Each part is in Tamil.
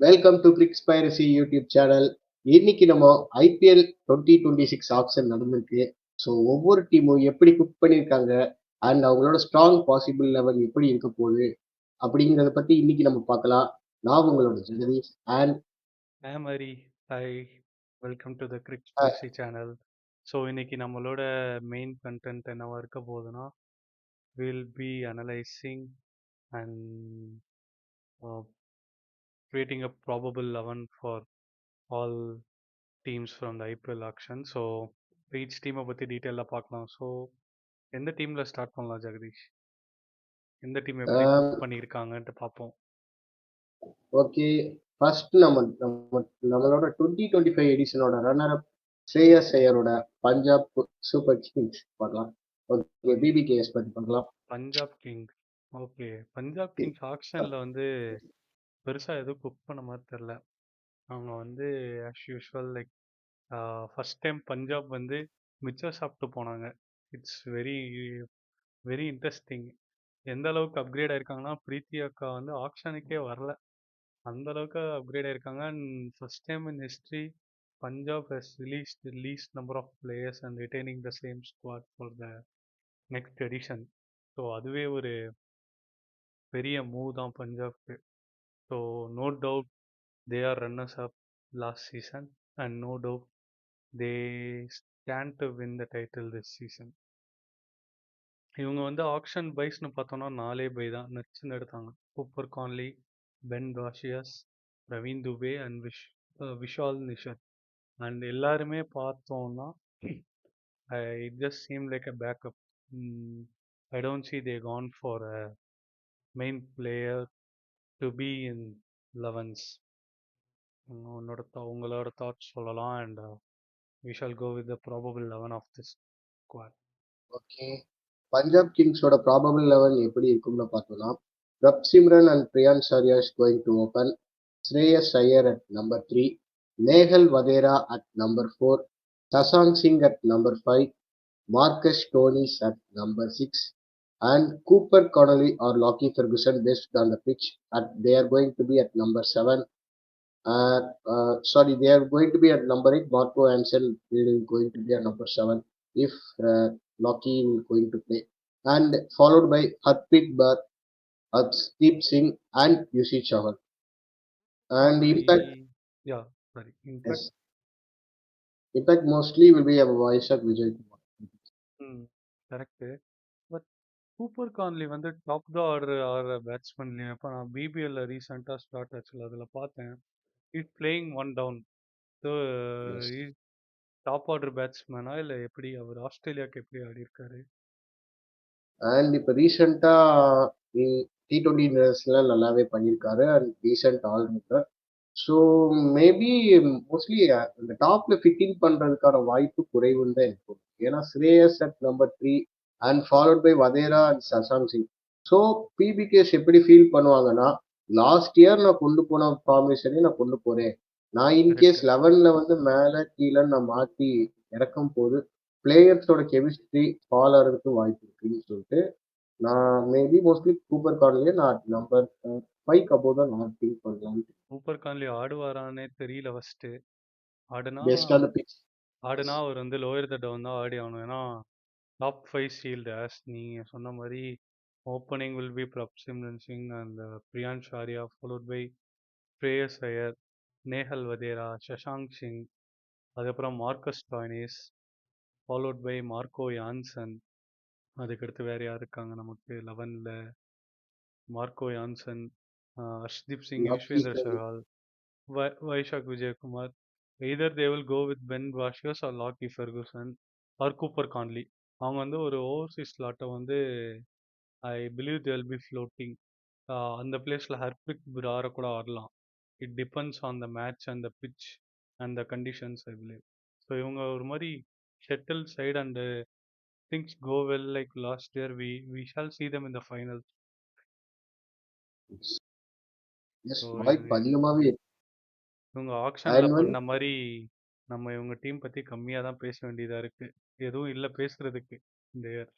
Welcome to Cricks Piracy YouTube channel. இன்னைக்கு நம்ம ஐபிஎல் 2026 ஆக்ஷன் நடந்திருக்கு. ஸோ ஒவ்வொரு டீமும் எப்படி குக் பண்ணியிருக்காங்க அண்ட் அவங்களோட ஸ்ட்ராங் பாசிபிள் லெவல் எப்படி இருக்க போகுது அப்படிங்கிறத பத்தி இன்னைக்கு நம்ம பார்க்கலாம். நான் உங்களோட Jagadish and Hi Mary, hi, welcome to the Crick Spicy channel. So இன்னைக்கு நம்மளோட மெயின் கண்டென்ட் என்னவா இருக்க போகுதுன்னா will be analysing and creating a probable 11 for all teams from the IPL auction. So each டீமை பற்றி டீட்டெயிலாக பார்க்கலாம். ஸோ எந்த டீமில் ஸ்டார்ட் பண்ணலாம் ஜெகதீஷ்? எந்த டீம் எப்படி குக் பண்ணியிருக்காங்கன்ட்டு பார்ப்போம். ஓகே, ஃபர்ஸ்ட் நம்மளோட 2025 எடிஷனோட ரன்னர் அப் ஸ்ரேயஸ் ஐயரோட பஞ்சாப் சூப்பர் கிங்ஸ் பார்க்கலாம். ஓகே, பிபிகேஎஸ் பத்தி பார்க்கலாம். Punjab kings. Okay, Punjab kings ஆக்ஷனில் வந்து பெருசாக எதுவும் குக் பண்ண மாதிரி தெரில. அவங்க வந்து as usual like first time Punjab வந்து மிச்சம் சாப்பிட்டு போனாங்க. It's very very interesting. எந்த அளவுக்கு அப்கிரேட் ஆயிருக்காங்கன்னா பிரீத்தி அக்கா வந்து ஆக்ஷனுக்கே வரல, அந்த அளவுக்கு அப்கிரேட் ஆயிருக்காங்க. And first time in history Punjab has released least number of players and retaining the same squad for the next edition. So அதுவே ஒரு பெரிய மூவ் தான் பஞ்சாப்க்கு. So no doubt they are runners up last season and no doubt they stand to win the title this season. இவங்க வந்து ஆக்ஷன் பைஸ்னு பார்த்தோம்னா 4 பை தான் நச்சுன்னு எடுத்தாங்க. கூப்பர் கான்லி, பென் வாஷியஸ், பிரவீன் துபே அண்ட் விஷால் நிஷர். அண்ட் எல்லாருமே பார்த்தோம்னா it just seem like a backup. I don't see they can for a main player to be in 11s. உங்களோட தாட்ஸ் சொல்லலாம். அண்ட் we shall go with the probable 11 of this squad. Okay, Punjab கிங்ஸோட ப்ராபபிள் லெவல் எப்படி இருக்கும்னு பார்த்தோம்னா, Prabh Simran and Priyansh Arya is going to open, Shreyas Iyer at number 3, Nehal Wadhera at number 4, Shashank Singh at number 5, Marcus Stoinis at number 6, and Cooper Connolly or Lockie Ferguson based on the pitch they are going to be at number 7. They are going to be at number 8. Marco Hansen is going to be at number 7 if Lockie is going to play, and followed by Harpreet Bath, Hardeep Singh, and Yusi Chahal. And impact mostly will be a Vaisak Vijay Kumar. Correct. But Cooper Conley வந்து டாப் த ஆர் பேட்ஸ்மேன். இப்போ நான் பிபிஎல்ல ரீசெண்டாக ஸ்டார்ட் ஆச்சுல, அதில் பார்த்தேன் it playing one down. So top order பேட்ஸ்மேனா இல்லை எப்படி? அவர் ஆஸ்திரேலியாவுக்கு எப்படி ஆடி இருக்காரு? அண்ட் இப்போ ரீசெண்டாக T20 இன்டர்நேஷனல்ல நல்லாவே பண்ணியிருக்காரு and recent allrounder. So maybe mostly இந்த டாப்ல ஃபிட்டிங் பண்றதுக்கான வாய்ப்பு குறைவுன்னு தான் இருக்கும். ஏன்னா Shreyas at number 3 and followed by Wadhera and Shashank Singh. So PBKS எப்படி ஃபீல் பண்ணுவாங்கன்னா, லாஸ்ட் இயர் நான் கொண்டு போன ஃபார்மேஷனே நான் கொண்டு போறேன், நான் இன்கேஸ் 11ல வந்து மேலே கீழே நான் மாற்றி இறக்கும் போது பிளேயர்ஸோட கெமிஸ்ட்ரி ஃபால் ஆகிறதுக்கு வாய்ப்பு இருக்குன்னு சொல்லிட்டு நான் மேபி மோஸ்ட்லி கூப்பர் கான்லியே நான் நம்பர் 5 அபோவ் தான் நான் திங்க் பண்ணலாம். கூப்பர் கான்லி ஆடுவாரானே தெரியல. ஃபர்ஸ்ட் ஆடுனா அவர் வந்து லோயர் த டவுன் தான் ஆடி ஆகணும். ஏன்னா டாப் 5 ஷீல்டு ஆஸ் நீங்க சொன்ன மாதிரி opening will be Prabh Simran Singh and Priyansh Arya, followed by Shreyas Iyer, Nehal Wadhera, Shashank Singh, அதுக்கப்புறம் Marcus Stoinis, followed by Marco Jansen. அதுக்கடுத்து வேற யார் இருக்காங்க நமக்கு 11ல? Marco Jansen, Arshdeep Singh, Yuzvendra Chahal, Vyshak Vijaykumar. either they will go with Ben Vashios or Lockie Ferguson or Cooper Conley. அவங்க வந்து ஒரு ஓவர்சீஸ் ஸ்லாட்டை வந்து I believe they will be floating. அந்த பிளேஸில் ஹர்பிக் பிராரை கூட ஆடலாம். It depends on the match and the pitch and the conditions I believe. So இவங்க ஒரு மாதிரி settle side and things go well like last year we shall see them in the finals. இவங்க ஆக்ஷன்ல பண்ண மாதிரி நம்ம இவங்க டீம் பத்தி கம்மியா தான் பேச வேண்டியதா இருக்கு. எதுவும் இல்ல பேசுறதுக்கு இந்த இயர்.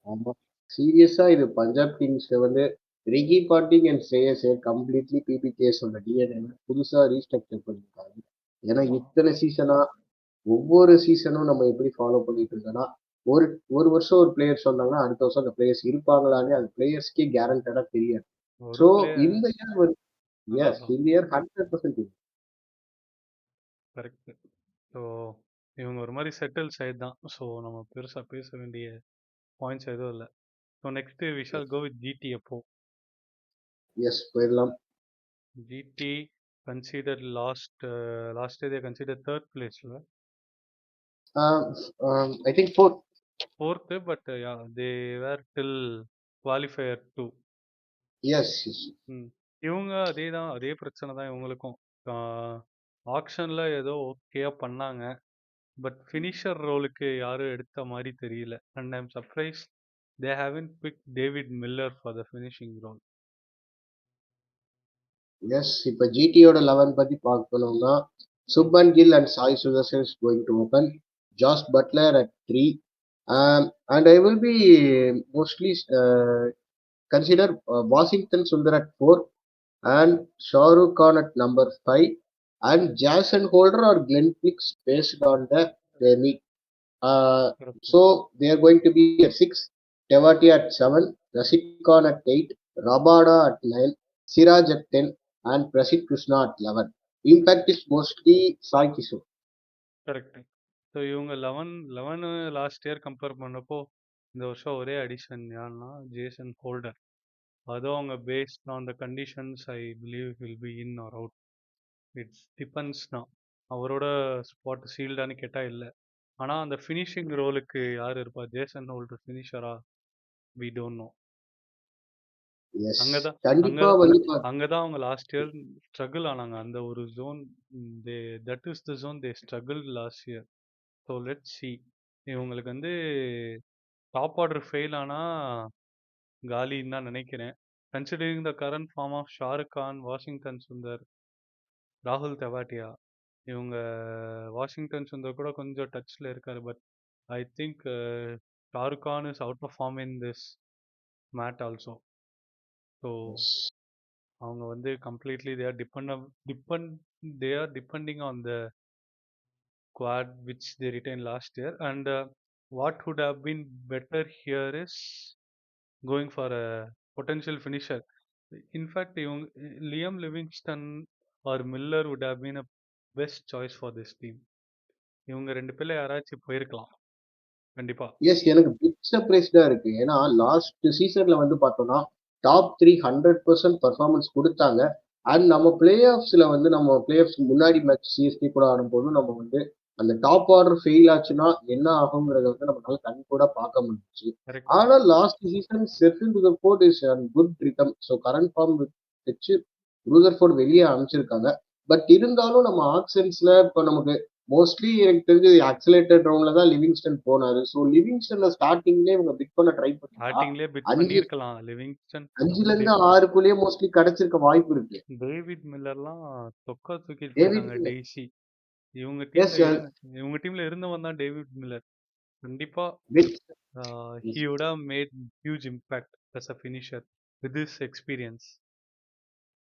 ஆமா, சீரியஸா இது பஞ்சாப் கிங்ஸ் வந்து Ricky Ponting and Shreyas Iyer completely பிபிகேஸோட டிஎன்ஏ புதுசா ரீஸ்ட்ரக்சர் பண்ணிருக்காங்க. ஏன்னா ஆமா. இத்தனை சீசனா ஒவ்வொரு சீசனும் நம்ம எப்படி ஃபாலோ பண்ணிட்டு இருக்கோம்னா, ஒரு ஒரு வருஷம் ஒரு பிளேயர் சொன்னாங்கன்னா அடுத்த வருஷம் அந்த பிளேயர்ஸ் இருப்பாங்களான்னு அந்த பிளேயர்ஸ்க்கே கேரண்டடா தெரியாது. ஒரு ஸோ பிளேயர் இந்த இயர் வந்து அதான் எஸ் அதான் இந்த இயர் 100% கரெக்ட். ஸோ இவங்க ஒரு மாதிரி செட்டில் சைடு தான். ஸோ நம்ம பெருசா பேச வேண்டிய பாயிண்ட்ஸ் எதுவும் இல்லை. So next we shall go with GT. அப்போ எஸ் போயிடலாம். GT consider last year consider third பிளேஸ்ல, I think fourth. Fourth. But they were till qualifier two. Yes இவங்க அதே தான், அதே பிரச்சனை தான் இவங்களுக்கும். ஆக்ஷன்ல ஏதோ ஓகேயா பண்ணாங்க, பட் ஃபினிஷர் ரோலுக்கு யாரும் எடுத்த மாதிரி தெரியல. And I'm surprised they haven't pick David Miller for the finishing role. Yes இப்போ ஜிடியோட 11 பத்தி பார்க்கணும்னா Shubman Gill and Sai Sudharsan is going to open. Jos Buttler at 3. And I will be mostly consider Washington Sundar at 4 and Shah Rukh Khan at number 5 and Jason Holder or Glenn Fix based on their need. So they are going to be at 6, Tewati at 7, Rashid Khan at 8, Rabada at 9, Siraj at 10 and Prasid Krishna at 11. Impact is mostly Sai Kishore. Correct. So இவங்க 11 லாஸ்ட் இயர் கம்பேர் பண்ணப்போ இந்த வருஷம் ஒரே அடிஷன் யாருன்னா ஜேசன் ஹோல்டர். அதுவும் அவங்க based on the conditions I believe will be in or out. It's depends தான். அவரோட ஸ்பாட் சீல்டான்னு கேட்டால் இல்லை. ஆனால் அந்த ஃபினிஷிங் ரோலுக்கு யார் இருப்பா? ஜேசன் ஹோல்டர் ஃபினிஷரா? We don't know. Yes, அங்கதான் கண்டிப்பா அங்கதான் வந்து அங்கதான் அவங்க லாஸ்ட் இயர் ஸ்ட்ரகிள் ஆனாங்க. அந்த ஒரு zone, they that is the zone they struggle last year. So let see. இவங்களுக்கு வந்து டாப் ஆர்டர் ஃபெயில் ஆனா காலின்னு தான் நினைக்கிறேன். Considering the current form of Shahrukh Khan, Washington Sundar, ராகுல் தெவாட்டியா. இவங்க வாஷிங்டன் சுந்தர் கூட கொஞ்சம் டச்சில் இருக்காரு. But I think Shahrukh Khan is out of form in this match also. So அவங்க வந்து completely they are depending on the quad which they retained last year. And what would have been better here is going for a potential finisher. In fact, Liam Livingston or Miller would have been a best choice for this team. இவங்க ரெண்டு பேர்ல யாராச்சும் போயிருக்கலாம் கண்டிப்பா. எஸ் எனக்கு பிக் சர்ப்ரைஸ்டா இருக்கு. ஏன்னா லாஸ்ட் சீசன்ல வந்து பார்த்தோம்னா டாப் 3 100% பர்ஃபார்மன்ஸ் கொடுத்தாங்க. அண்ட் நம்ம பிளே ஆஃப்ஸ்ல வந்து நம்ம பிளே ஆஃப்ஸ் முன்னாடி மேட்ச் சிஎஸ்கே கூட ஆடும்போது நம்ம வந்து அந்த டாப் ஆர்டர் ஃபெயில் ஆச்சுன்னா என்ன ஆகுங்கிறத வந்து நம்மளால கண் கூட பார்க்க முடிஞ்சுச்சு. கரெக்ட். ஆனா last season settle to the court is good rhythm. So current form வச்சு ரூதர்ஃபோர்ட் வெளியே அனுப்பிச்சிருக்காங்க. பட் இருந்தாலும் நம்ம ஆக்ஷன்ஸ்ல இப்போ நமக்கு மோஸ்ட்லி எனக்கு தெரிஞ்சு ஆக்சிலேட்டட் ரவுண்ட்ல தான் லிவிங்ஸ்டன் போனாரு. ஸோ லிவிங்ஸ்டன்ல ஸ்டார்டிங்லேயே இவங்க பிட் பண்ண ட்ரை பண்ணா ஸ்டார்டிங்லேயே பிட் 5 பண்ணியிருக்கலாம் லிவிங்ஸ்டன். 5ல இருந்து 6க்குள்ளேயே மோஸ்ட்லி கிடைச்சிருக்க வாய்ப்பு இருக்கு. டேவிட் மில்லர்லாம் தொக்கா தூக்கிட்டு டேவிட் போயிட்டாங்க டெய்ஸி. இவங்க எஸ் டீம்ல இருந்தவன் தான் டேவிட் மில்லர். கண்டிப்பா he would have made huge impact as a finisher with his experience.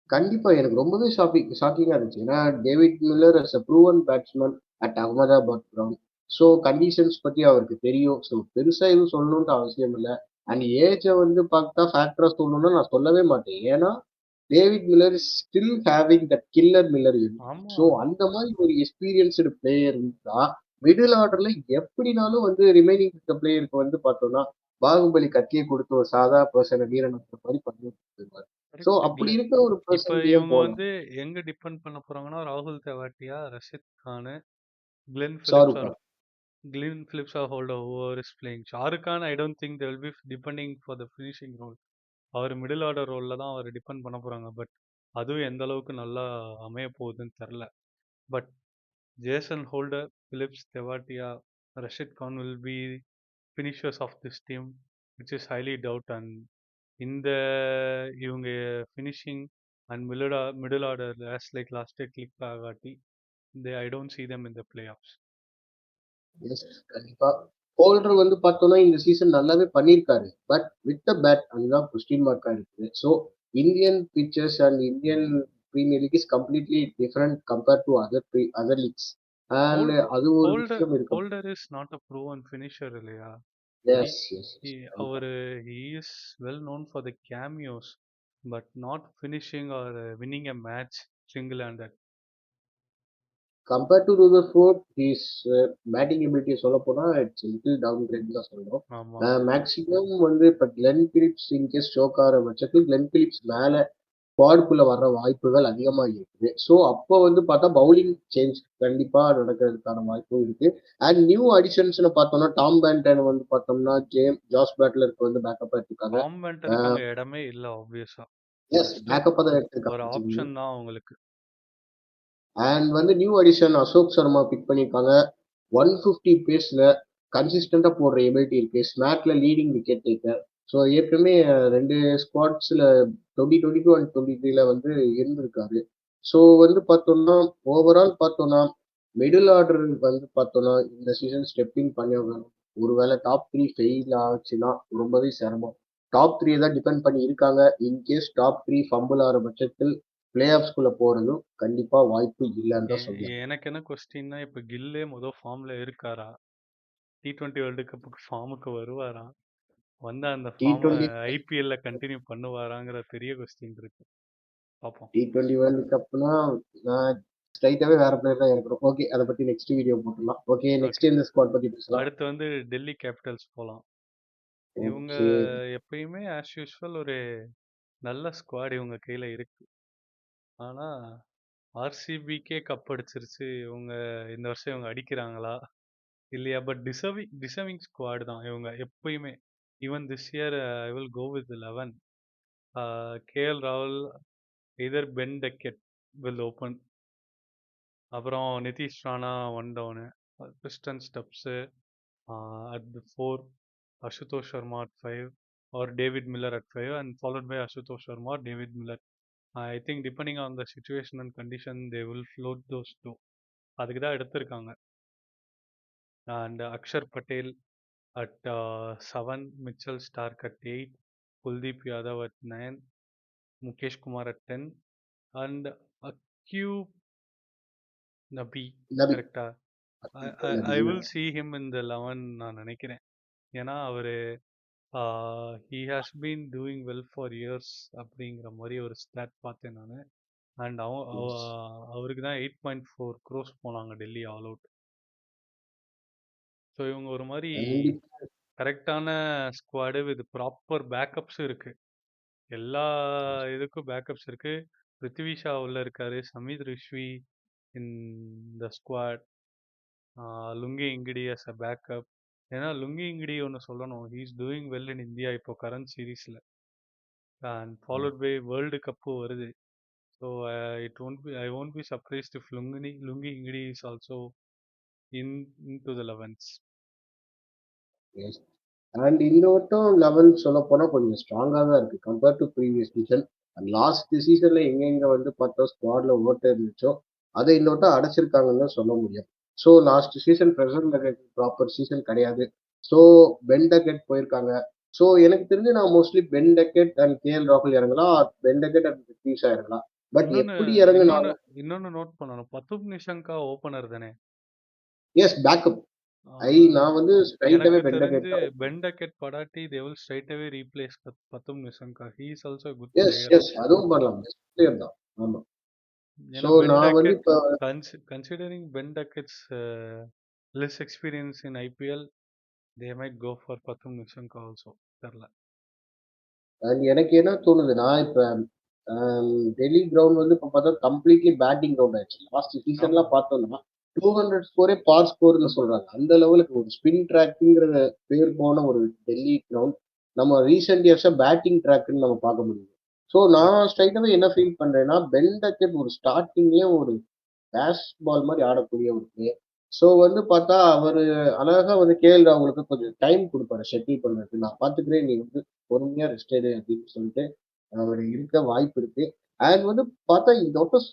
கண்டிப்பா எனக்கு ரொம்பவே ஷாக்கிங்கா இருந்துச்சு. ஏன்னா David Miller as a proven batsman at Ahmedabad ground. So conditions பத்தி அவருக்கு தெரியும். ஸோ பெருசா எதுவும் சொல்லணும்னு அவசியம் இல்லை. அண்ட் ஏஜை வந்து பார்த்தா ஃபேக்டரா சொல்லணும்னா நான் சொல்லவே மாட்டேன். ஏன்னா David Miller is still having that killer Miller. ஆமா, ஸோ அந்த மாதிரி ஒரு எக்ஸ்பீரியன்ஸ்டு பிளேயர் இருந்தா மிடில் ஆர்டர்ல எப்படினாலும் வந்து ரிமைனிங் இருக்க பிளேயருக்கு வந்து பார்த்தோம்னா பாகுபலி கத்தியை கொடுத்து ஒரு சாதா பர்சனை வீரன் மாதிரி பண்ணி கொடுத்துருவாரு. ஸோ அப்படி கரெக்ட். இருக்க ஒரு இப்ப பர்சன் ஏன் இவங்க போகலாம்? வந்து எங்க டிபெண்ட் பண்ண போறாங்கன்னா ராகுல் Tewatia, Rashid Khan, Glenn Phillips Shahrukh or Khan holder whoever is playing. Shahrukh Khan I don't think they will be depending for the finishing role. அவர் மிடில் ஆர்டர் ரோல்ல தான் அவர் டிபெண்ட் பண்ண போறாங்க. பட் அதுவும் எந்த அளவுக்கு நல்லா அமைய போகுதுன்னு தெரில. But Jason Holder, Phillips, Tewatia, Rashid Khan will be finishers of this team, which is highly doubt. And இந்த இவங்க finishing and middle order as like last year click ஆகாட்டி I don't see them in the playoffs. Yes கண்டிப்பா. ஹோல்டர் வந்து பார்த்தோம்னா இந்த சீசன் நல்லாவே பண்ணியிருக்காரு. பட் வித் த பேட் அதுதான் கொஸ்டின் மார்க்கா இருக்குது. So Indian pitches and Indian premier league is completely different compared to other leagues. And Holder அது ஒரு ஹோல்டர் விஷயம் இருக்கு. Holder is not a proven finisher இல்லையா? He yes yes he S கண்டிப்பா. அவரு he is well known for the cameos, but not finishing or winning a match single-handed. Compared to Rutherford his batting எபிலிட்டியை சொல்ல போனா இட்ஸ் லிட்டில் டவுன் கிரேட் தான் சொல்லணும். ஆமா. மேக்ஸிமம் வந்து இப்போ கிளென் பிலிப்ஸ் இன்கேஸ் ஸ்ட்ரோக் ஆகிற பட்சத்தில் கிளென் பிலிப்ஸ் மேலே ஸ்குவாடுக்குள்ள வர்ற வாய்ப்புகள் அதிகமா இருக்குது. ஸோ அப்போ வந்து பார்த்தா பவுலிங் சேஞ்ச் கண்டிப்பா நடக்கிறதுக்கான வாய்ப்பும் இருக்கு. அண்ட் நியூ அடிஷன்ஸ்னு பார்த்தோம்னா டாம் பேண்டன் வந்து பார்த்தோம்னா ஜாஸ் பேட்லருக்கு வந்து பேக்கப் எடுத்துருக்காங்க. டாம் பென்டனுக்கு அங்க இடமே இல்ல ஆப்வியஸா. எஸ் ஜஸ்ட் பேக்கப்பா தான் ஒரு எடுத்திருக்காங்க. ஆப்ஷன் தான் அவங்களுக்கு. அண்ட் வந்து new addition Ashok Sharma pick பண்ணியிருக்காங்க. 150 பேஸ்ல கன்சிஸ்டண்டா போடுற எபிலிட்டி இருக்கு. ஸ்மாக்ல லீடிங் விக்கெட் டேக்கர். ஸோ ஏற்கனவே ரெண்டு ஸ்குவாட்ஸ்ல 2022 அண்ட் 23ல வந்து இருந்திருக்காரு. ஸோ வந்து பார்த்தோம்னா ஓவரால் பார்த்தோம்னா மிடில் ஆர்டர் வந்து பார்த்தோம்னா இந்த சீசன் ஸ்டெப்பிங் பண்ணி ஒருவேளை டாப் த்ரீ ஃபெயில் ஆச்சுன்னா ரொம்பவே சிரமம். டாப் த்ரீ தான் டிபெண்ட் பண்ணி இருக்காங்க. இன்கேஸ் டாப் த்ரீ ஃபம்பிள் ஆகிற பட்சத்தில் பிளே ஆஃப்ஸ்குள்ள போறதும் கண்டிப்பா வாய்ப்பு இல்லைன்னு தான் சொல்லுவேன். எனக்கு என்ன கொஸ்டின்னா, இப்ப கில்லே ஃபார்ம்ல இருக்காரா? T20 வேர்ல்டு கப்புக்கு ஃபார்முக்கு வருவாரா? வந்தா அந்த டி ஃபார்ம டுவெண்ட்டி ஐபிஎல்ல கண்டினியூ பண்ணுவாராங்கிற பெரிய கொஸ்டின் இருக்கு. பார்ப்போம். T20 வேர்ல்டு கப்னா நான் ஸ்ட்ரைட்டாவே வேற பிளேயர் தான் இருக்கணும். ஓகே, அதை பத்தி நெக்ஸ்ட் வீடியோ போட்டுடலாம். Okay, okay. நெக்ஸ்ட் இந்த ஸ்குவாட் பத்தி பேசலாம். அடுத்து வந்து டெல்லி கேபிட்டல்ஸ் போலாம். இவங்க ஓகே. எப்பயுமே ஆஸ் யூஸ்வல் ஒரு நல்ல ஸ்குவாட் இவங்க கையில இருக்கு. ஆனா ஆர்சிபிக்கே கப் அடிச்சிருச்சு. இவங்க இந்த வருஷம் இவங்க அடிக்கிறாங்களா இல்லையா? பட் டிசர்விங் ஸ்குவாட் தான் இவங்க எப்பயுமே. Even this year I will go with 11. KL ராகுல், either Ben Duckett will open. அப்புறம் Nitish Rana 1 down, Tristan Stubbs at the 4, Ashutosh Sharma at 5, or David Miller at 5, and followed by Ashutosh Sharma or David Miller. I think depending on the situation and condition, they will float those two. அதுக்கு தான் எடுத்திருக்காங்க. And Akshar Patel at 7, Mitchell Stark at 8, Kuldeep Yadav at 9, Mukesh Kumar at 10, and Aqib Nabi. நபி. கரெக்டா? நபி. I will see him in the 11 நான் நினைக்கிறேன். ஏன்னா அவரு he has been doing well for years அப்படிங்கிற மாதிரி ஒரு ஸ்டாட் பார்த்தேன் நான். அண்ட் அவருக்கு தான் 8.4 crores போனாங்க டெல்லி ஆல் அவுட். ஸோ இவங்க ஒரு மாதிரி கரெக்டான ஸ்குவாடு வித் ப்ராப்பர் பேக்கப்ஸும் இருக்கு. எல்லா இதுக்கும் பேக்கப்ஸ் இருக்கு. பிருத்திவி ஷா உள்ள இருக்காரு, Sameer Rizvi in the squad, Lungi Ngidi as a backup. ஏன்னா லுங்கி இங்கிடி ஒன்று சொல்லணும், he is doing well in India இப்போ கரண்ட் சீரீஸில். And followed by world cup வருது. So I won't be surprised if Lungi Ngidi is also into the 11s. And இந்த வட்டம் 11 சொல்ல போனா கொஞ்சம் ஸ்ட்ராங்கா தான் இருக்கு compared to previous season. And last சீசன்ல எங்கெங்க வந்து பார்த்தா ஸ்குவாட்ல ஓட்ட இருந்துச்சோ அதை இந்த வட்டம் அடைச்சிருக்காங்கன்னு தான் சொல்ல முடியும். So last season present proper season கிடையாது. ஸோ பென் டக்கெட் போயிருக்காங்க. ஸோ எனக்கு தெரிஞ்சு நான் mostly Ben Duckett and KL ராகுல் இறங்கலாம், பென் டக்கெட் அண்ட் பிரித்விஷா இறங்கலாம். பட் எப்படி இறங்குனாலும் இன்னொன்னு நோட் பண்ணணும், பத்தும் நிஷங்கா ஓபனர் தானே? Yes backup. நான் வந்து ஸ்ட்ரைட்டாவே பென் டக்கெட் தான். பென் டக்கெட் படாட்டி they will straight away replace Pathum Nissanka. he is also a good yes player. Yes அதுவும் பண்ணலாம். பெஸ்ட் பிளேயர் தான். ஆமா. ஏன்னா ஸோ நான் வந்து இப்போ considering Ben Duckett's less experience in IPL, they might go for பத்தும் நிஷங்கா also. தெரியல. எனக்கு என்ன தோணுது, நான் இப்போ டெல்லி கிரவுண்ட் வந்து இப்போ பார்த்தா கம்ப்ளீட்லி பேட்டிங் கிரவுண்ட் ஆயிடுச்சு. லாஸ்ட் சீசன்லாம் பார்த்தோம்னா 200 ஸ்கோரே பார் ஸ்கோர்னு சொல்றாங்க. அந்த லெவலுக்கு ஒரு ஸ்பின் ட்ராக்குங்கிற பேர் போன ஒரு டெல்லி கிரவுண்ட் நம்ம ரீசெண்ட் இயர்ஸா பேட்டிங் ட்ராக்னு நம்ம பார்க்க முடியுது. ஸோ நான் ஸ்ட்ரைட்டாவே என்ன ஃபீல் பண்றேன்னா பென் டக்கெட் ஒரு ஸ்டார்டிங்லேயே ஒரு பேஸ் பால் மாதிரி ஆடக்கூடிய ஒரு பிளேயர். ஸோ வந்து பார்த்தா அவர் அழகா வந்து கேஎல் ராகுலுக்கு கொஞ்சம் டைம் கொடுப்பாரு செட்டில் பண்ணுறதுக்கு. நான் பார்த்துக்கிறேன், நீ வந்து பொறுமையா ரெஸ்ட் எடு அப்படின்னு சொல்லிட்டு அவர் இருக்க வாய்ப்பு இருக்கு. அண்ட் வந்து பார்த்தா இந்த வட்டம்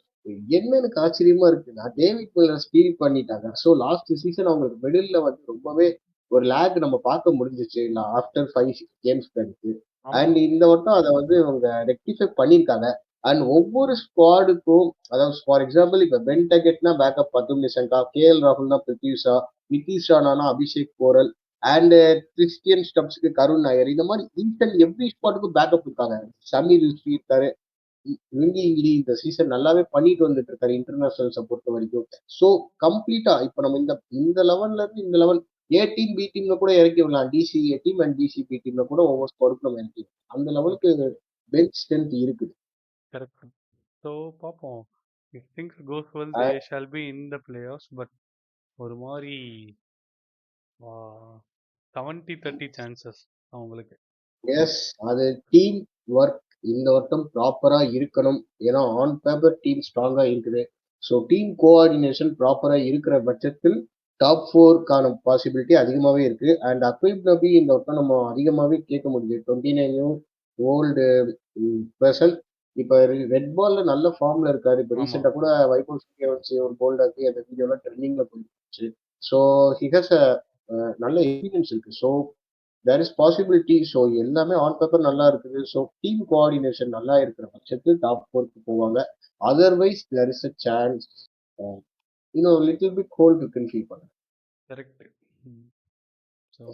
என்ன எனக்கு ஆச்சரியமா இருக்குன்னா டேவிட் மில்லர் ஸ்டீல் பண்ணிட்டாங்க. ஸோ லாஸ்ட் சீசன் அவங்களுக்கு மிடில் வந்து ரொம்பவே ஒரு லேக் நம்ம பார்க்க முடிஞ்சுச்சு ஆஃப்டர் 5 கேம்ஸ் கழிச்சு. ஆமா. அண்ட் இந்த வட்டம் அத வந்து இவங்க ரெக்டிஃபை பண்ணியிருக்காங்க. அண்ட் ஒவ்வொரு ஸ்குவாடுக்கும் அதாவது ஃபார் எக்ஸாம்பிள் இப்ப பென் டெகெட்னா பேக்கப் பத்தும் நிஷங்கா, கேஎல் ராகுல்னா பிருத்வி ஷா, நிதிஷ் ராணானா அபிஷேக் போரல் அண்ட் கிறிஸ்டியன் ஸ்டப்ஸ்க்கு கருண் நாயர். இந்த மாதிரி ஈச் அண்ட் எவ்ரி ஸ்குவாடுக்கும் பேக்கப் இருக்காங்க. சமீர் ரிஷ்வி இருக்காரு. விங்கி இங்கிடி இந்த சீசன் நல்லாவே பண்ணிட்டு வந்துட்டு இருக்காரு இன்டர்நேஷனல்ஸை பொறுத்த வரைக்கும். ஸோ கம்ப்ளீட்டா இப்ப நம்ம இந்த இந்த லெவன்ல இருந்து இந்த லெவல் ஏ டீம் பி டீம்ல கூட இறக்கி விடலாம். DC A team and DC B டீம்ல கூட ஒவ்வொரு ஸ்குவாடுக்கும் நம்ம இறக்கி விடலாம். அந்த லெவலுக்கு பெஞ்ச் ஸ்ட்ரென்த் இருக்குது. கரெக்ட். ஸோ பார்ப்போம். If things goes well they and shall be in the playoffs. But ஒரு மாதிரி 70-30 சான்சஸ் அவங்களுக்கு. எஸ், அது டீம் ஒர்க் இந்த வட்டம் ப்ராப்பரா இருக்கணும். ஏன்னா ஆன் பேப்பர் டீம் ஸ்ட்ராங்கா இருக்குது. ஸோ டீம் கோஆர்டினேஷன் ப்ராப்பரா இருக்கிற பட்சத்தில் டாப் ஃபோர்க்கான பாசிபிலிட்டி அதிகமாகவே இருக்கு. அண்ட் அக்வைப் நபி இந்த வட்டம் நம்ம அதிகமாகவே கேட்க முடியுது. 29 ஓல்டு பர்சன் இப்போ ரெட் பால்ல நல்ல ஃபார்ம்ல இருக்காரு. இப்போ ஆமா. ரீசெண்டாக கூட வைபவ் சூரியவன்சி ஒரு போல்ட் ஆக்கி அந்த வீடியோலாம் ட்ரெண்டிங்ல போயிடுச்சு. ஸோ ஹிகஸ் நல்ல எக்ஸ்பீரியன்ஸ் இருக்கு. So there is possibility. So எல்லாமே ஆன் பேப்பர் நல்லா இருக்குது. ஸோ டீம் கோஆர்டினேஷன் நல்லா இருக்கிற பட்சத்தில் டாப் ஃபோருக்கு போவாங்க. Otherwise there is a chance இன்னும் லிட்டில் பிட் ஹோல் இருக்குன்னு ஃபீல் பண்ணுறேன். Correct. So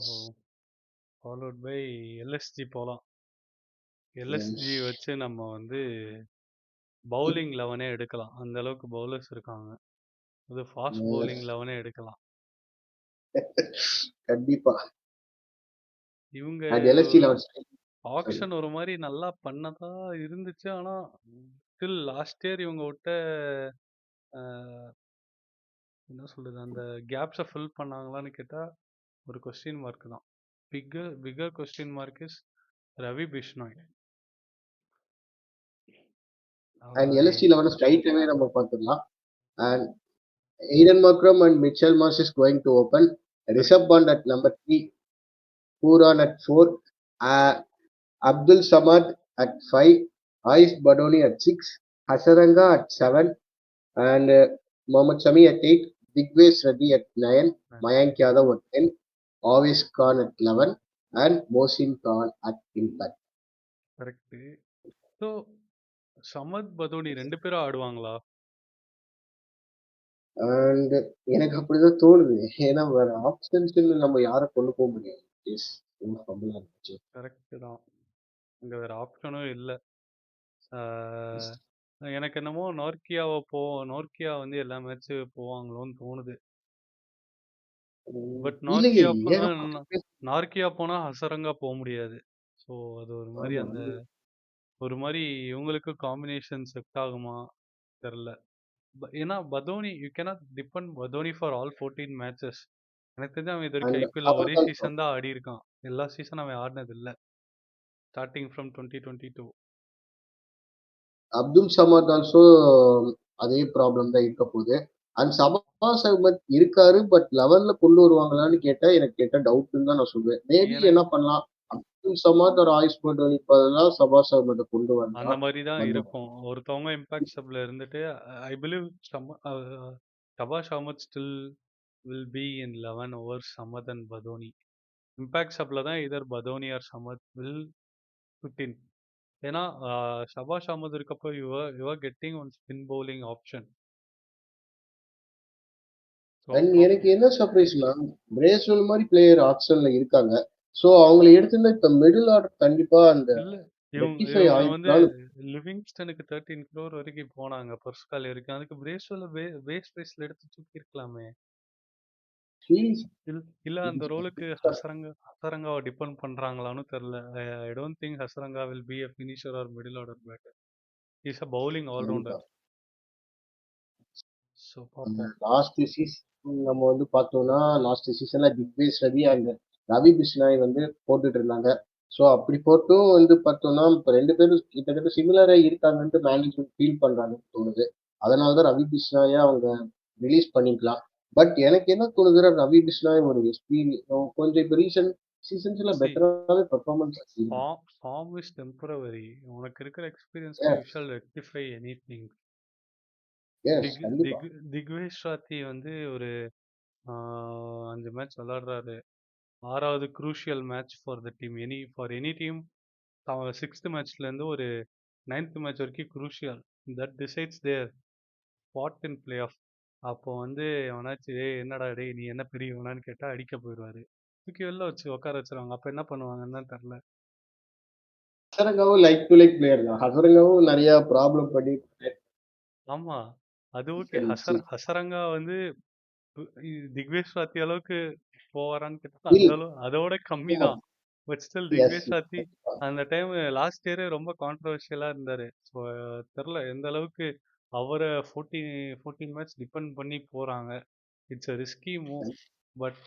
followed by LSG போகலாம். எல்எஸ்ஜி வச்சு நம்ம வந்து பவுலிங் லெவனே எடுக்கலாம். அந்த அளவுக்கு பவுலர்ஸ் இருக்காங்க. அது ஃபாஸ்ட் பவுலிங் லெவனே எடுக்கலாம். கண்டிப்பா. இவங்க அண்ட் எல்எஸ்டி லெவன் ஆக்ஷன் ஒரு மாதிரி நல்லா பண்ணதா இருந்துச்சு. ஆனா ஸ்டில் லாஸ்ட் இயர் இவங்க விட்ட என்ன சொல்றது, அந்த கேப்ஸை ஃபில் பண்ணாங்களான்னு கேட்டா ஒரு கொஸ்டின் மார்க் தான். Bigger question mark is Ravi Bishnoi. And அவரு எல்எஸ்டி லெவன் ஸ்ட்ரைட்டாகவே நம்ம பார்த்துடலாம். And Aiden Markram and Mitchell Marsh is going to open. Rishabh Pant at number 3, Puran at 4, uh, Abdul Samad at 5, Ais Badoni at 6, Hasaranga at 7, and Mohammad Shami at 8, Digvesh Reddy at 9, Mayank Yadav at 10, Avis Khan at 11, and Mohsin Khan at Impact. Correct. So Samad Badoni 2 பேரும் ஆடுவாங்களா? அண்ட் எனக்கு அப்படிதான் தோணுது. ஏன்னா வேற ஆப்ஷன்ஸ் நம்ம யாரை கொண்டு போக முடியாது. எஸ், ரொம்ப ஃபபுளா இருந்துச்சு. கரெக்ட் தான். அங்க வேற ஆப்ஷனும் இல்லை. எனக்கு என்னமோ நோர்க்கியா வந்து எல்லா மேட்ச்சு போவாங்களோன்னு தோணுது. பட் இல்லையே, நார்க்கியா போனா ஹசரங்கா போக முடியாது. ஸோ அது ஒரு மாதிரி ஆமா. அந்த ஒரு மாதிரி இவங்களுக்கு காம்பினேஷன் செட் ஆகுமா தெரில. ஏன்னா Badoni you cannot depend Badoni for all 14 matches. எனக்கு தெரிஞ்சு அவன் இது வரைக்கும் And ஐபிஎல்ல ஒரே Abdul சீசன் தான் ஆடி இருக்கான். எல்லா சீசன் அவன் ஆடினது இல்லை, ஸ்டார்டிங் ஃப்ரம் 2022. சமத் ஆல்சோ அதே ப்ராப்ளம் தான் இருக்க போகுது. அண்ட் சபாஸ் அஹ்மத் இருக்காரு, பட் லெவல்ல கொண்டு வருவாங்களான்னு கேட்டா எனக்கு கேட்ட டவுட்னு தான் நான் சொல்லுவேன். மேபி எனக்கு என்ன பண்ணலாம், அப்துல் சமத் ஒரு ஆயுஷ் பட்டோனி பதிலாக சபாஸ் அஹ்மத்தை கொண்டு அந்த வரலாம். மாதிரி தான் இருக்கும். ஒருத்தவங்க இம்பாக்ட் சப்ல இருந்துட்டு I believe Shahbaz Ahmed still will be in 11 over Samad and Badoni. Impact சப்ல தான் இதர் பதோனி ஆர் சமத் வில் 15. ஏன்னா ஷபாஷ் அஹமத் இருக்கப்போ your getting one spin bowling option. And எனக்கு என்ன சர்ப்ரைஸ்னா, பிரேஸ்வெல் மாதிரி பிளேயர் ஆப்ஷன்ல இருக்காங்க. ஸோ அவங்களை எடுத்திருந்தா இப்ப மிடில் ஆர்டர் கண்டிப்பா அந்த இல்ல ரெக்டிஃபை இவங்க வந்து ஆயிருக்கலாம். லிவிங்ஸ்டனுக்கு 13 crore வரைக்கும் போனாங்க பர்ஸ்கால் இருக்கு. அதுக்கு பிரேஸ்வெல் பேஸ் பிரைஸ்ல எடுத்து தூக்கி இருக்கலாமே. இல்ல அந்த ரோலுக்கு ஹசரங்காவை டிபெண்ட் பண்றாங்களான்னு தெரியல. ஐ don't think Hasaranga will be a finisher or middle order batter. He's a bowling all rounder. So பார்ப்போம். லாஸ்ட் சீசன் நம்ம வந்து பார்த்தோம்னா, லாஸ்ட் சீசன்ல திக்வேஷ் ரவி அண்ட் ரவி பிஷ்னாய் வந்து போட்டுட்டு இருந்தாங்க. ஸோ அப்படி போட்டும் வந்து பார்த்தோம்னா, இப்போ 2 பேரும் கிட்டத்தட்ட சிமிலரா இருக்காங்கன்ட்டு மேனேஜ்மெண்ட் ஃபீல் பண்றாங்கன்னு தோணுது. அதனால தான் ரவி பிஷ்னாயை அவங்க ரிலீஸ் பண்ணிக்கலாம். பட் எனக்கு என்ன தோணுதுன்னா, ரவி பிஷ்னாய் ஒரு கொஞ்சம் இப்போ ரீசன்ட் சீசன்ஸ்ல பெட்டராகவே பெர்ஃபார்மன்ஸ் ஃபார்ம் இஸ் டெம்பரவரி. உனக்கு இருக்கிற எக்ஸ்பீரியன்ஸ்க்கு you shall rectify anything. Digvesh Rathi வந்து ஒரு 5 மேட்ச் விளையாடுறாரு. 6வது crucial match for the team. For any team 6th மேட்ச்லேருந்து ஒரு 9th மேட்ச் வரைக்கும் crucial. That decides their spot in play off. அப்போ வந்து எவனாச்சும் என்னடா டேய் நீ என்ன பெரியவனான்னு கேட்டால் அடிக்க போயிடுவாரு. தூக்கி வெளில வச்சு உட்கார வச்சிருவாங்க. அப்போ என்ன பண்ணுவாங்கன்னு தான் தெரில. ஹசரங்காவும் லைக் டு லைக் பிளேயர் தான். ஹசரங்காவும் நிறைய ப்ராப்ளம் பண்ணி ஆமா, அது ஓகே. ஹசரங்கா வந்து திக்வேஷ் ராத்தி அளவுக்கு போவாரான்னு கேட்டா இல்ல. அந்த அளவு அதோட கம்மி தான். But still Yes. Digvesh Rathi அந்த டைம் லாஸ்ட் இயரே ரொம்ப கான்ட்ரவர்ஷியலா இருந்தாரு. ஸோ தெரில எந்த அளவுக்கு அவரை 14 மேட்ச் டிபெண்ட் பண்ணி போறாங்க. It's a risky move. But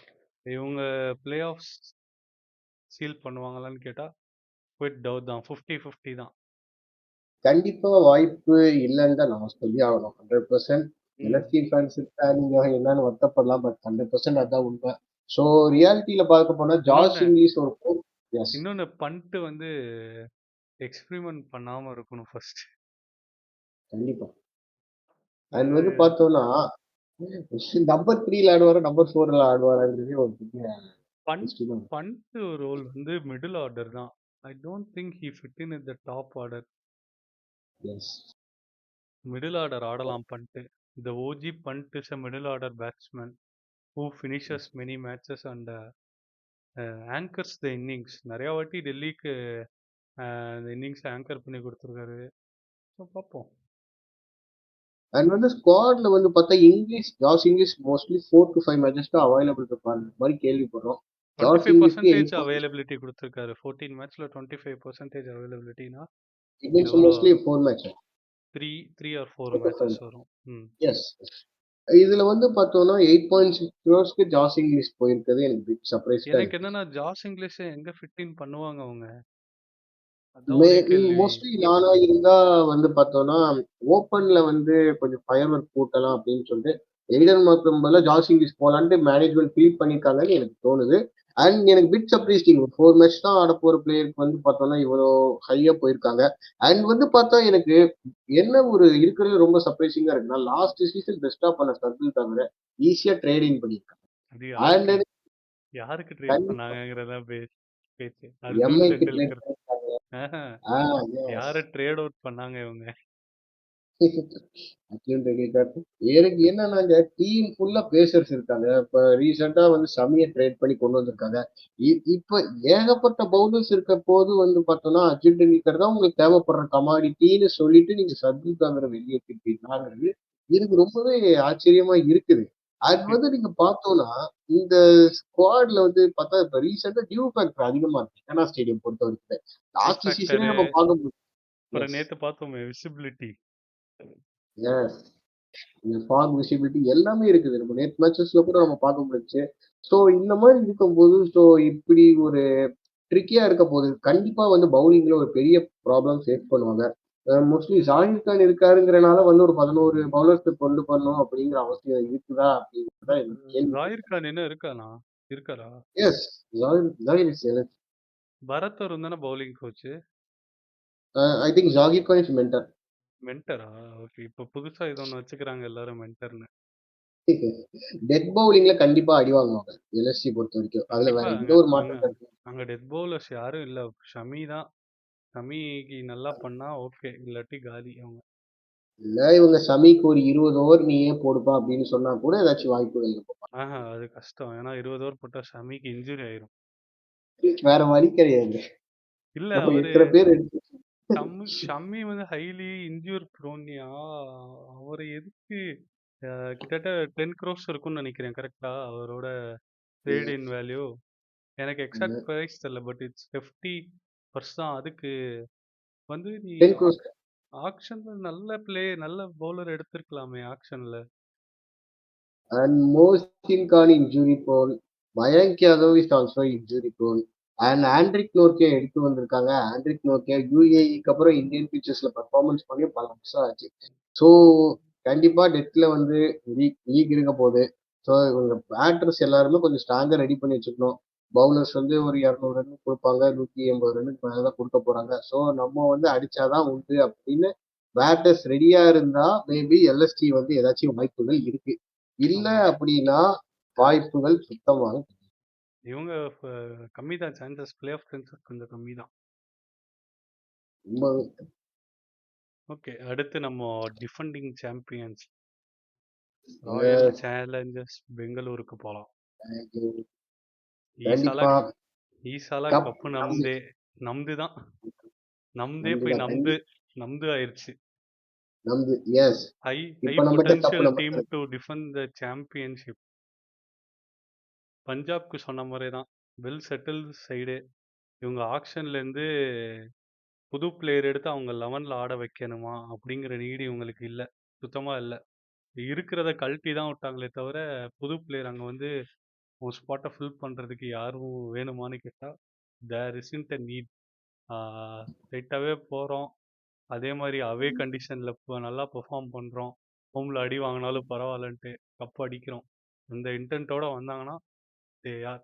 இவங்க பிளே ஆஃப்ஸ் சீல் பண்ணுவாங்களான்னு கேட்டா குவிட் டவுட் தான். 50-50 தான். கண்டிப்பா வாய்ப்பு இல்லைன்னு தான் நான் சொல்லி ஆகணும். 100% எல்எஸ்டி ஃபேன்ஸ் நீங்க என்னன்னு வருத்தப்படலாம். பட் 100% அதான் உண்மை. ஸோ ரியாலிட்டியில பார்க்க போனா ஜாஸ் இங்கிலீஷ் ஒரு எஸ் இன்னொன்னு பண்ட்டு வந்து எக்ஸ்பெரிமெண்ட் பண்ணாம இருக்கணும் ஃபர்ஸ்ட். கண்டிப்பா. அண்ட் வந்து பார்த்தோம்னா நம்பர் 3ல ஆடுவாரா நம்பர் 4ல ஆடுவாராங்கிறதே ஒரு பெரிய question தான். பண்ட் ரோல் வந்து மிடில் ஆர்டர் தான். I don't think he fit in the top order. Yes middle order ஆடலாம் Pant. The OG Pant is a middle order batsman who finishes many matches and anchors the innings. நிறையா வாட்டி டெல்லிக்கு அந்த இன்னிங்ஸ் ஆங்கர் பண்ணி கொடுத்துருக்காரு. ஸோ பார்ப்போம். அண்ட் வந்து ஸ்குவாட்ல வந்து பார்த்தா Josh Inglis mostly 4 to 5 matches தான் அவைலபிள் இருப்பாங்க மாதிரி கேள்விப்படுறோம். ஜாஸ் இங்கிலீஷ்க்கு 25% அவைலபிலிட்டி கொடுத்துருக்காரு. 14 மேட்ச்ல 25% அவைலபிலிட்டினா மோஸ்ட்லி 4 மேட்ச் 3 or 4 மேட்சஸ் வரும். எஸ் இதுல வந்து பார்த்தோம்னா 8.6 crores ஜாஸ் இங்கிலீஷ் போயிருக்கிறது எனக்கு பிக் சர்ப்ரைஸ். எனக்கு என்னன்னா ஜாஸ் இங்கிலீஷ் எங்க ஃபிட் இன் பண்ணுவாங்க அவங்க? அதான் ஒரே கேள்வி. மோஸ்ட்லி நானா இருந்தா வந்து பார்த்தோம்னா ஓப்பன்ல வந்து கொஞ்சம் ஃபயர் ஒர்க் கூட்டலாம் அப்படின்னு சொல்லிட்டு எய்டன் மார்க்கம் பதிலா ஜாஸ் இங்கிலீஷ் போலான்ட்டு மேனேஜ்மெண்ட் ஃபீல் பண்ணிருக்காங்கன்னு எனக்கு தோணுது. அண்ட் எனக்கு பிட் சர்ப்ரைசிங் 4 மேட்ச் தான் ஆட போற பிளேயருக்கு வந்து பார்த்தோம்னா இவ்வளோ ஹையா போயிருக்காங்க. அண்ட் வந்து பார்த்தா எனக்கு என்ன ஒரு இருக்கிறது ரொம்ப சர்ப்ரைசிங்கா இருக்குன்னா லாஸ்ட் சீசன் பெஸ்டா பண்ண சர்க்கிள் தவிர ஈஸியா ட்ரேடிங் பண்ணியிருக்காங்க. அது அண்ட் யாருக்கு ட்ரேட் பண்ணாங்கங்கிறதா பேச்சு. அர்ஜுன் எம்ஐக்கு டெண்டுல்கர். ட்ரேட் யாரை ட்ரேட் அவுட் பண்ணாங்க இவங்க? எனக்கு என்னன்னாங்க டீம் ஃபுல்லா பேசர்ஸ் இருக்காங்க. இப்ப ரீசெண்டா வந்து சமியை ட்ரேட் பண்ணி கொண்டு வந்திருக்காங்க. இப்ப ஏகப்பட்ட பவுலர்ஸ் இருக்க போது வந்து பார்த்தோம்னா அர்ஜுன் டெண்டுல்கர் தான் உங்களுக்கு தேவைப்படுற கமாடிட்டின்னு சொல்லிட்டு நீங்க சர்துல் தாக்கரை வெளியேற்றிருக்கீங்களாங்கிறது எனக்கு ரொம்பவே ஆச்சரியமா இருக்குது. அது வந்து நீங்க பார்த்தோம்னா இந்த ஸ்குவாட்ல வந்து பார்த்தா இப்ப ரீசெண்டா டியூ ஃபேக்டர் அதிகமா இருக்கு கனா ஸ்டேடியம் பொறுத்த வரைக்கும். லாஸ்ட் சீசனே நம்ம பார்க்க முடியும். நேத்து பார்த்தோமே விசிபிலிட்டி. ஃபாக் விசிபிலிட்டி எல்லாமே இருக்குது. நம்ம நேற்று மேட்சஸ்ல கூட நம்ம பார்க்க முடிஞ்சுச்சு. ஸோ இந்த மாதிரி இருக்கும்போது ஸோ இப்படி ஒரு ட்ரிக்கியா இருக்க போது கண்டிப்பா வந்து பவுலிங்ல ஒரு பெரிய ப்ராப்ளம் ஃபேஸ் பண்ணுவாங்க. மோஸ்ட்லி ஜாகிர் கான் இருக்காருங்கிறனால வந்து ஒரு 11 பவுலர்ஸ் கொண்டு வரணும் அப்படிங்கிற அவசியம் இருக்குதா அப்படிங்கிறதா எனக்கு கேள்வி. ஜாகிர் கான் என்ன இருக்காரா? Yes Zaheer is yes. Bharat Arun தானே bowling coach. I think Zaheer Khan is mentor. மென்டரா? ஓகே. இப்போ புதுசா இது ஒன்று வச்சுக்கிறாங்க எல்லாரும் மென்டர்னு. டெத் பவுலிங்ல கண்டிப்பா அடி வாங்குவாங்க எல்எஸ்சி பொறுத்த வரைக்கும். அதுல வேற எந்த ஒரு மாற்றம் அங்க டெத் பவுலர்ஸ் யாரும் இல்ல. ஷமி தான். ஷமிக்கு நல்லா பண்ணா ஓகே, இல்லாட்டி காலி அவங்க. இல்ல இவங்க சமிக்கு ஒரு 20 ஓவர் நீயே போடுப்பா அப்படின்னு சொன்னா கூட ஏதாச்சும் வாய்ப்புகள் இருக்கும். அது கஷ்டம். ஏன்னா 20 ஓவர் போட்டா ஷமிக்கு இன்ஜுரி ஆயிரும். வேற வழி கிடையாது. இல்ல நம்ம அவரு எத்தனை பேர் ஷம்மி வந்து ஹைலி இன்ஜூர் ப்ரோனியா. அவரை எதுக்கு கிட்டத்தட்ட 10 crores இருக்கும்னு நினைக்கிறேன். கரெக்டா அவரோட ட்ரேட் இன் வேல்யூ? எனக்கு எக்ஸாக்ட் பிரைஸ் தெரியல. பட் இட்ஸ் 50 தான். அதுக்கு வந்து நீ ஆக்ஷன்ல நல்ல bowler எடுத்திருக்கலாமே ஆக்ஷன்ல. And Mohsin Khan injury prone. Mayank Yadav is also injury prone. And Anrich Nortje எடுத்து வந்திருக்காங்க. ஆண்ட்ரிக் நோர்கே யூஏஇக்கு அப்புறம் இந்தியன் பிச்சர்ஸ்ல பர்ஃபார்மன்ஸ் பண்ணி பல வருஷம் ஆச்சு. ஸோ கண்டிப்பா டெத்ல வந்து லீக் இருக்க போகுது. ஸோ இவங்க பேட்டர்ஸ் எல்லாருமே கொஞ்சம் ஸ்ட்ராங்கா ரெடி பண்ணி வச்சுக்கணும். பவுலர்ஸ் வந்து ஒரு 200 ரன் கொடுப்பாங்க, 180 ரன்னுக்கு மேலே தான் கொடுக்க போறாங்க. ஸோ நம்ம வந்து அடிச்சாதான் உண்டு அப்படின்னு பேட்டர்ஸ் ரெடியா இருந்தா மேபி எல்எஸ்டி வந்து ஏதாச்சும் வாய்ப்புகள் இருக்கு. இல்ல அப்படின்னா வாய்ப்புகள் சுத்தமாக இவங்க கம்மி தான் சான்சஸ், பிளே ஆஃப் சான்சஸ் கொஞ்சம் கம்மி தான். ரொம்ப ஓகே, அடுத்து நம்ம டிஃபெண்டிங் சாம்பியன்ஸ் ராயல் சேலஞ்சர்ஸ் பெங்களூருக்கு போகலாம். ஈசாலா கண்டிப்பா ஈசாலா கப் கப்பு நம்து தான், நம்தே போய் நமதுதான் நம்து ஆயிடுச்சு. நமது எஸ் ஹை ஹை இப்ப நம்மகிட்ட கப்பு பொட்டன்ஷியல் டீம் நம்ம டு டிஃபெண்ட் த சாம்பியன்ஷிப். பஞ்சாப்க்கு சொன்ன மாதிரி தான், வெல் செட்டில் சைடு. இவங்க ஆக்ஷன்லேருந்து புது பிளேயர் எடுத்து அவங்க 11ல் ஆட வைக்கணுமா அப்படிங்கிற நீடு இவங்களுக்கு இல்லை, சுத்தமாக இல்லை. இருக்கிறத கழட்டி தான் விட்டாங்களே தவிர புது பிளேயர் அங்கே வந்து உன் ஸ்பாட்டை ஃபில் பண்ணுறதுக்கு யாரும் வேணுமான்னு கேட்டால் தேர் இஸ்ன்ட் அ நீட். ஸ்ட்ரைட்டாகவே போகிறோம், அதே மாதிரி அவே கண்டிஷனில் இப்போ நல்லா பெர்ஃபார்ம் பண்ணுறோம், ஹோமில் அடி வாங்கினாலும் பரவாயில்லன்ட்டு கப் அடிக்கிறோம். அந்த இன்டென்ட்டோட வந்தாங்கன்னா தே ஆர்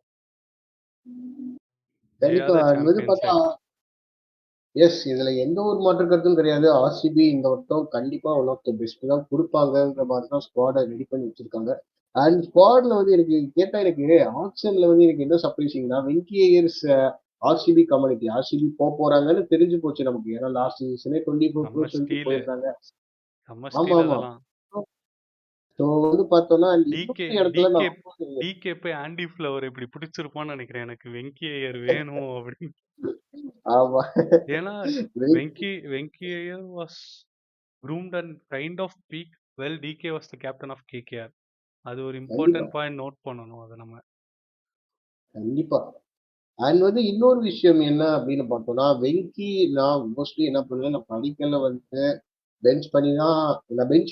கண்டிப்பா த அது வந்து சாம்பியன் பார்த்தா சைட். எஸ் இதுல எந்த ஒரு மாற்று கருத்தும் கிடையாது. ஆர்சிபி இந்த வட்டம் கண்டிப்பா ஒன் ஆஃப் த பெஸ்ட் தான் கொடுப்பாங்கன்ற மாதிரி தான் ஸ்குவாடை ரெடி பண்ணி வச்சிருக்காங்க. அண்ட் ஸ்குவாட்ல வந்து எனக்கு கேட்டா எனக்கு ஆக்ஷன்ல வந்து எனக்கு என்ன சர்ப்ரைசிங்னா Venky Iyer's RCB community RCB போறாங்கன்னு தெரிஞ்சு போச்சு நமக்கு. ஏன்னா லாஸ்ட் சீசனே 24 நம்ம க்ரோஸ் சொல்லிட்டு ஸ்டீலு, போயிருந்தாங்க. நம்ம ஆமா ஸ்டீல் ஆமா. அதெல்லாம். ஸோ வந்து பார்த்தோம்னா டிகே இன்னொரு இடத்துல டிகே நான் டிகே போய் ஆண்டி ஃப்ளவர் இப்படி பிடிச்சிருப்பான்னு நினைக்கிறேன், எனக்கு வெங்கி ஐயர் வேணும் அப்படின்னு. ஆமா ஏன்னா Venky Iyer was groomed and kind of peak well DK was the captain of KKR. அது ஒரு கண்டிப்பா இம்பார்ட்டன்ட் பாயிண்ட் நோட் பண்ணணும் அதை நம்ம. கண்டிப்பா. அண்ட் வந்து இன்னொரு விஷயம் என்ன அப்படின்னு பார்த்தோம்னா வெங்கி நான் மோஸ்ட்லி என்ன பண்ணுவேன், நான் படிக்கல வந்து பெஞ்ச்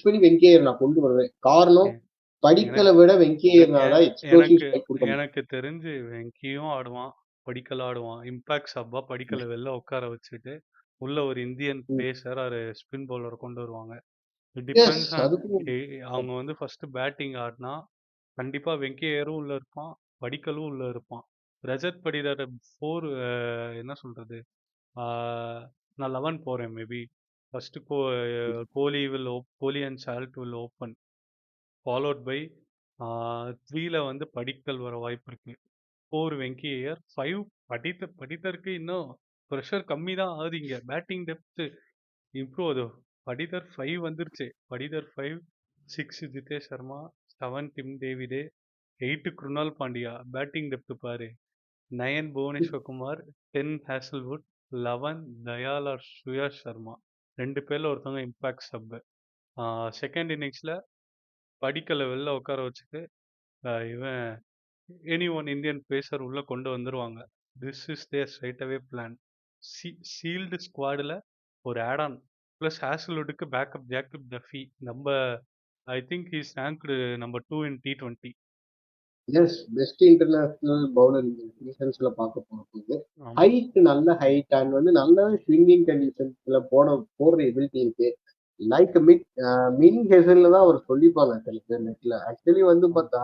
பண்ணி வெங்கய்யர் நான் கொண்டு வருவேன். காரணம் எ- படிக்கலை எனக்கு விட வெங்கய்யர்னால எக்ஸ்ப்ளோசிவ் எனக்கு ஸ்ட்ரைக் கொடுக்க முடியும். எனக்கு தெரிஞ்சு வெங்கியும் ஆடுவான், படிக்கல் ஆடுவான். இம்பாக்ட் சப்பா படிக்கலை வெளில உட்கார வச்சுட்டு உள்ள ஒரு இந்தியன் பேசர் ஒரு ஸ்பின் பவுலர் கொண்டு வருவாங்க. இட் எஸ் டிபெண்ட்ஸ் ஆன் அதுக்கும் அவங்க வந்து ஃபர்ஸ்ட் பேட்டிங் ஆடினா கண்டிப்பா வெங்கையரும் உள்ள இருப்பான், படிக்கலும் உள்ள இருப்பான். ரஜத் படிதார் ஃபோர், என்ன சொல்றது, நான் 11 போறேன் maybe. First Kohli and Salt will open, followed by 3ல வந்து படிக்கல் வர வாய்ப்பு இருக்கு. 4 வெங்கையர், 5 படித்தருக்கு இன்னும் ப்ரெஷர் கம்மி தான் ஆகுது. இங்க பேட்டிங் டெப்த் இம்ப்ரூவ் அது. படிதர் 5 வந்துருச்சு, Patidar 5, 6 Jitesh Sharma, 7 Tim David, 8 Krunal Pandya. Batting depth பாரு, 9 புவனேஸ்வர் குமார், 10 ஹேசல்வுட், 11 தயால் ஆர் சுயாஷ் சர்மா. 2 பேர்ல ஒருத்தவங்க இம்பாக்ட் சப். செகண்ட் இன்னிங்ஸ்ல படிக்கலை வெளில உட்கார வச்சுட்டு இவன் எனி ஒன் இந்தியன் பேசர் உள்ள கொண்டு வந்துருவாங்க. This is their straight away plan. Sealed ஸ்குவாடில் ஒரு ஆடான் ப்ளஸ் ஹேசல்வுட்டுக்கு பேக்கப் ஜேக்கப் டஃபி. நம்ம I think is ranked number 2 in T20. Yes best international bowler இந்த சீசன்ஸ்ல பார்க்க போகுது. ஆமா. ஹைட் நல்ல ஹைட் அண்ட் வந்து நல்ல ஸ்விங்கிங் கண்டிஷன்ஸ்ல போடுற எபிலிட்டி இருக்கு. லைக் மின் ஹெசல்ல தான் அவர் சொல்லிப்பாங்க சில பேர் நெட்ல. ஆக்சுவலி வந்து பார்த்தா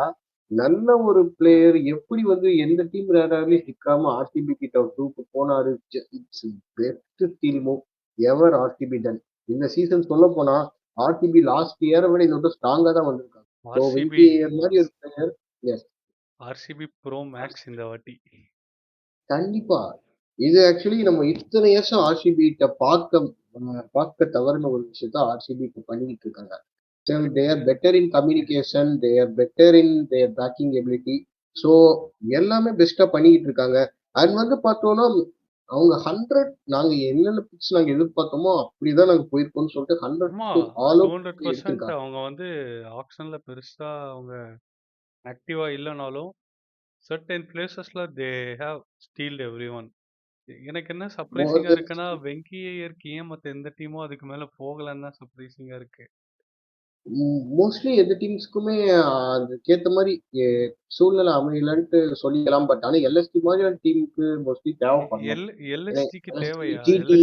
நல்ல ஒரு பிளேயர் எப்படி வந்து எந்த டீம் ரேடார்லயும் சிக்காம ஆர்சிபி கிட்ட ஒரு டூக்கு போனாரு. It's best steal move ever RCB done. இந்த சீசன் சொல்ல போனா ஆர்சிபி லாஸ்ட் இயரை விட இன்னொரு ஸ்ட்ராங்கா தான் வந்திருக்காங்க. ஸோ ஆர்சிபி வெங்கி மாதிரி ஒரு player as RCB pro max இந்த வாட்டி. கண்டிப்பா. இது ஆக்சுவலி நம்ம இத்தனை வருஷம் ஆர்சிபி கிட்ட பார்க்க தவறுன ஒரு விஷயத்த ஆர்சிபி இப்ப பண்ணிட்டு இருக்காங்க. They are better in communication, they are better in their backing ability. So எல்லாமே பெஸ்டா பண்ணிக்கிட்டு இருக்காங்க. அண்ட் வந்து பார்த்தோம்னா அவங்க 100 நாங்க என்னென்ன பிக்ஸ் நாங்க எதிர்பார்த்தோமோ அப்படிதான் நாங்க போயிருக்கோம்னு சொல்லிட்டு 100 ஆமா, to ஆல் அவுட் 200% எடுத்திருக்காங்க. அவங்க வந்து ஆக்ஷன்ல பெருசா அவங்க ஆக்டிவா இல்லைனாலும் சர்டன் பிளேசஸ்ல they have steeled everyone. எனக்கு என்ன மோர் சர்ப்ரைசிங்கா இருக்குன்னா வெங்கி ஐயருக்கு ஏன் மற்ற எந்த டீமும் அதுக்கு மேல போகலன்னு தான் சர்ப்ரைசிங்கா இருக்கு. மோஸ்ட்லி எந்த டீம்ஸ்க்குமே அதுக்கேத்த மாதிரி சூழ்நிலை அமையலன்ட்டு சொல்லிக்கலாம். பட் ஆனா எல்எஸ்டி மாதிரியான டீமுக்கு மோஸ்ட்லி தேவைப்படலாம். எல்எஸ்டிக்கு தேவையா? ஜிடி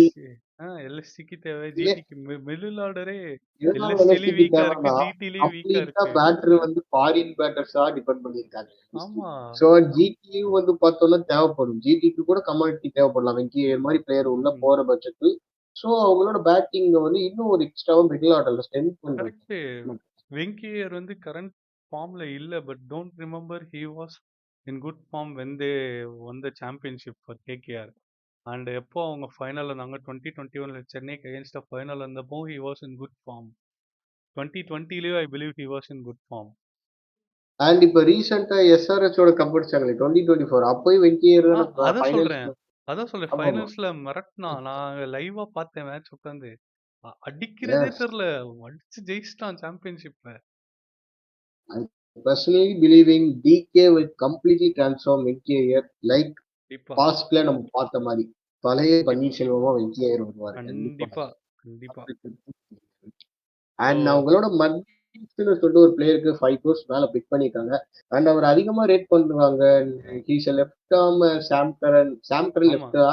எல்எஸ்டிக்கு தேவை. ஜிடிக்கு மிடில் ஆர்டரே எதனால எல்எஸ்டிலையும் எல்எஸ்டிக்கு வீக்கா இருக்கு, தேவைன்னா ஜிடிலையும் வீக்கா கம்ப்ளீட்டா இருக்கு. பேட்டர் வந்து ஃபாரின் பேட்டர்ஸா டிபெண்ட் பண்ணியிருக்காங்க. ஆமா. ஸோ ஜிடியும் வந்து பார்த்தோம்னா தேவைப்படும். ஜிடிக்கு கூட கமாடிட்டி தேவைப்படலாம் வெங்கி மாதிரி பிளேயர் உள்ள போற பட்சத்தில். ஸோ அவங்களோட பேட்டிங் வந்து இன்னும் ஒரு எக்ஸ்ட்ராவா மிடில் ஆர்டர்ல ஸ்ட்ரென்த் பண்றது. கரெக்ட். வெங்கி ஐயர் வந்து கரண்ட் ஃபார்ம்ல இல்ல, but don't remember he was in good form when they won the championship for KKR. And எப்போ அவங்க ஃபைனல் வந்தாங்க 2021ல சென்னைக்கு அகேன்ஸ்ட் ஃபைனல் வந்தப்போ he was in good form. 2020லயும் I believe he was in good form. And இப்ப ரீசெண்டா எஸ்ஆர்எச்சோட கப் அடிச்சாங்களே 2024 அப்பயும் வெங்கியர் அதான் ஃபைனல்ஸ். சொல்றேன் அதான் சொல்றேன் ஆமா ஆமா. ஃபைனல்ஸ்ல மிரட்டினா. நான் லைவா பார்த்தேன் மேட்ச் உட்காந்து. அடிக்கிறதே எஸ், தெரியல, அடிச்சு ஜெயிச்சிட்டான் சாம்பியன்ஷிப்பை. I personally believing DK will completely transform வெங்கியர் லைக் கண்டிப்பா பாஸ்ட்ல நம்ம பார்த்த மாதிரி பழைய பன்னீர்செல்வமா வெங்கியர் வருவாரு கண்டிப்பா. கண்டிப்பா கண்டிப்பா. அண்ட் ஸோ அவங்களோட மத்தியஸ்னு சொல்லிட்டு ஒரு பிளேயருக்கு 5 crores மேல பிக் பண்ணிருக்காங்க. அண்ட் அவர் அதிகமா ரேட் பண்ணுவாங்க. He's left arm Sam Curran ஆமா லெஃப்டா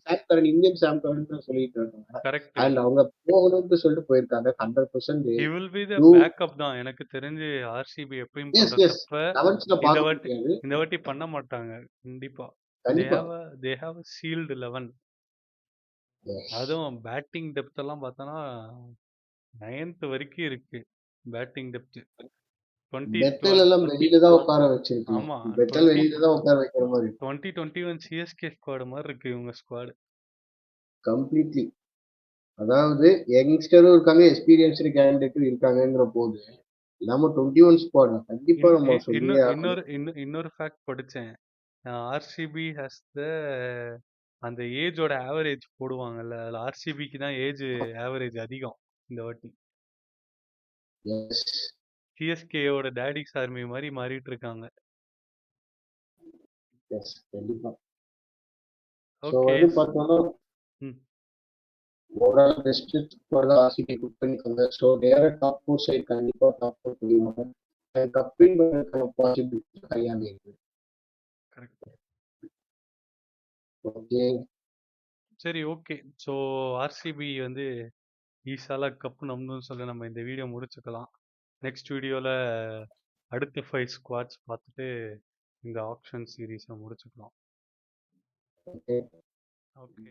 Sam Curran Indian Sam Curran சொல்லிட்டு இருக்காங்க. கரெக்ட். அண்ட் அவங்க போகணும்னு சொல்லிட்டு போயிருக்காங்க 100%. He will be the two backup தான். எனக்கு தெரிஞ்சு ஆர்சிபி எப்பயும் எஸ் பண்ற எஸ் தப்ப லெவன்ஸ்ல இந்த பார்க்க வாட்டி முடியாது இந்த வாட்டி பண்ண மாட்டாங்க கண்டிப்பா. கண்டிப்பா. They have sealed 11. அதுவும் பேட்டிங் டெப்த் எல்லாம் பார்த்தோன்னா 9th வரைக்கும் இருக்கு பேட்டிங் டெப்த். பெத்தல் எல்லாம் வெளியில தான் உட்கார வச்சிருக்கணும். ஆமா பெத்தல் வெளியில தான் உட்கார வைக்கிற மாதிரி 2021 சிஎஸ்கே ஸ்குவாடு மாதிரி இருக்கு இவங்க ஸ்குவாடு. கம்ப்ளீட்லி. அதாவது யங்ஸ்டரும் இருக்காங்க, எக்ஸ்பீரியன்ஸ்டு கேண்டிடேட்டும் இருக்காங்கங்கிற போது நம்ம 21 ஸ்குவாட் கண்டிப்பா நம்ம சொல்லியே ஆகணும். இன்னொரு ஃபேக்ட் படிச்சேன். ஆர்சிபி ஹாஸ் த அந்த ஏஜோட ஆவரேஜ் போடுவாங்கல்ல, அதுல ஆர்சிபிக்கு தான் ஏஜ் ஆவரேஜ் அதிகம் இந்த வாட்டி. எஸ் சிஎஸ்கேயோட டேடிஸ் ஆர்மி மாதிரி மாறிட்டு இருக்காங்க. எஸ் கண்டிப்பா. So okay. வந்து பார்த்தோம்னா ம் ஓவரால் பெஸ்ட் ஸ்குவாட் தான் ஆர்சிபி புக் பண்ணிக்கோங்க. ஸோ நேர டாப் 4 சைடு கண்டிப்பா டாப் 4 போயிடுவாங்க. கப்பிங் பண்ணுறதுக்கான பாசிபிலிட்டி ஹையாகவே இருக்கு. கரெக்ட். ஓகே சரி ஓகே. ஸோ ஆர்சிபி வந்து ஈஸால கப்பு நம்பணும்னு சொல்லி நம்ம இந்த வீடியோ முடிச்சுக்கலாம். நெக்ஸ்ட் வீடியோவில் அடுத்த 5 ஸ்குவாட்ஸ் பார்த்துட்டு இந்த ஆப்ஷன் சீரீஸை முடிச்சுக்கலாம். ஓகே. ஓகே.